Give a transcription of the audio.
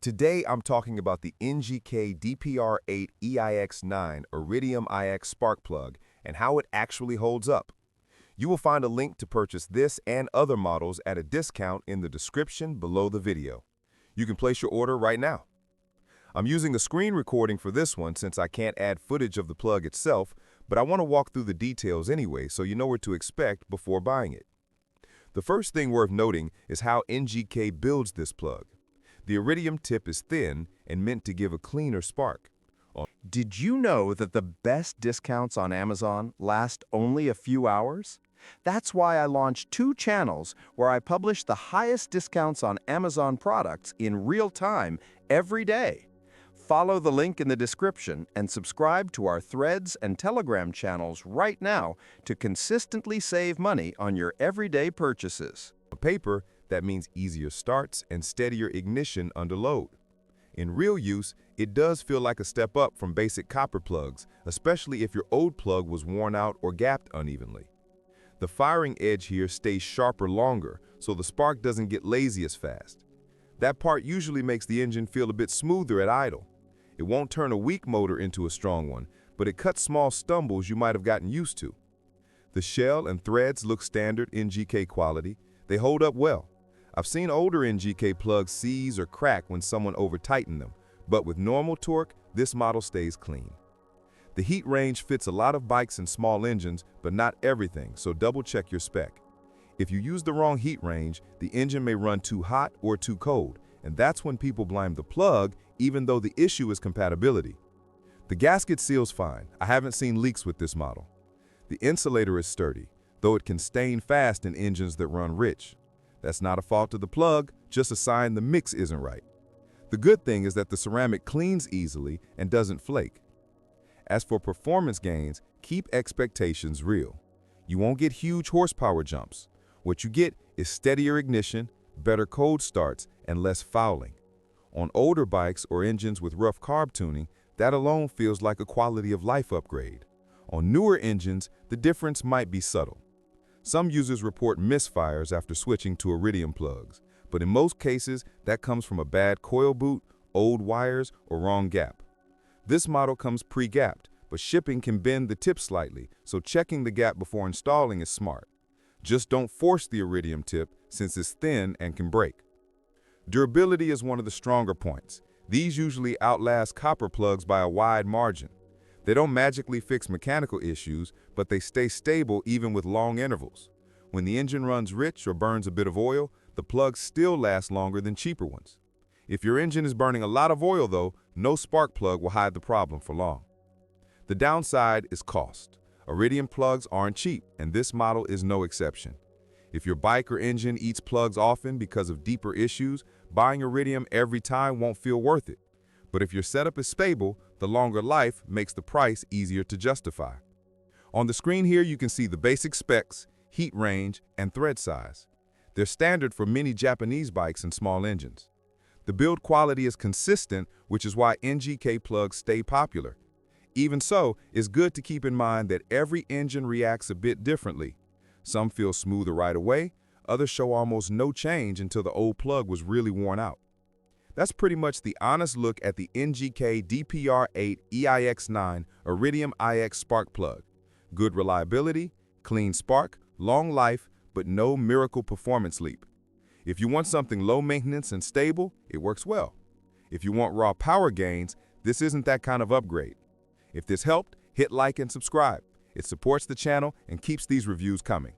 Today, I'm talking about the NGK DPR8EIX-9 Iridium IX spark plug and how it actually holds up. You will find a link to purchase this and other models at a discount in the description below the video. You can place your order right now. I'm using a screen recording for this one since I can't add footage of the plug itself, but I want to walk through the details anyway so you know what to expect before buying it. The first thing worth noting is how NGK builds this plug. The iridium tip is thin and meant to give a cleaner spark. Did you know that the best discounts on Amazon last only a few hours? That's why I launched 2 channels where I publish the highest discounts on Amazon products in real time every day. Follow the link in the description and subscribe to our Threads and Telegram channels right now to consistently save money on your everyday purchases. On paper, that means easier starts and steadier ignition under load. In real use, it does feel like a step up from basic copper plugs, especially if your old plug was worn out or gapped unevenly. The firing edge here stays sharper longer, so the spark doesn't get lazy as fast. That part usually makes the engine feel a bit smoother at idle. It won't turn a weak motor into a strong one, but it cuts small stumbles you might have gotten used to. The shell and threads look standard NGK quality. They hold up well. I've seen older NGK plugs seize or crack when someone over-tightened them, but with normal torque, this model stays clean. The heat range fits a lot of bikes and small engines, but not everything, so double-check your spec. If you use the wrong heat range, the engine may run too hot or too cold, and that's when people blame the plug, even though the issue is compatibility. The gasket seals fine. I haven't seen leaks with this model. The insulator is sturdy, though it can stain fast in engines that run rich. That's not a fault of the plug, just a sign the mix isn't right. The good thing is that the ceramic cleans easily and doesn't flake. As for performance gains, keep expectations real. You won't get huge horsepower jumps. What you get is steadier ignition, better cold starts, and less fouling. On older bikes or engines with rough carb tuning, that alone feels like a quality of life upgrade. On newer engines, the difference might be subtle. Some users report misfires after switching to Iridium plugs, but in most cases, that comes from a bad coil boot, old wires, or wrong gap. This model comes pre-gapped, but shipping can bend the tip slightly, so checking the gap before installing is smart. Just don't force the Iridium tip since it's thin and can break. Durability is one of the stronger points. These usually outlast copper plugs by a wide margin. They don't magically fix mechanical issues, but they stay stable even with long intervals. When the engine runs rich or burns a bit of oil, the plugs still last longer than cheaper ones. If your engine is burning a lot of oil though, no spark plug will hide the problem for long. The downside is cost. Iridium plugs aren't cheap, and this model is no exception. If your bike or engine eats plugs often because of deeper issues, buying Iridium every time won't feel worth it. But if your setup is stable, the longer life makes the price easier to justify. On the screen here, you can see the basic specs, heat range, and thread size. They're standard for many Japanese bikes and small engines. The build quality is consistent, which is why NGK plugs stay popular. Even so, it's good to keep in mind that every engine reacts a bit differently. Some feel smoother right away, others show almost no change until the old plug was really worn out. That's pretty much the honest look at the NGK DPR8EIX-9 Iridium IX spark plug. Good reliability, clean spark, long life, but no miracle performance leap. If you want something low maintenance and stable, it works well. If you want raw power gains, this isn't that kind of upgrade. If this helped, hit like and subscribe. It supports the channel and keeps these reviews coming.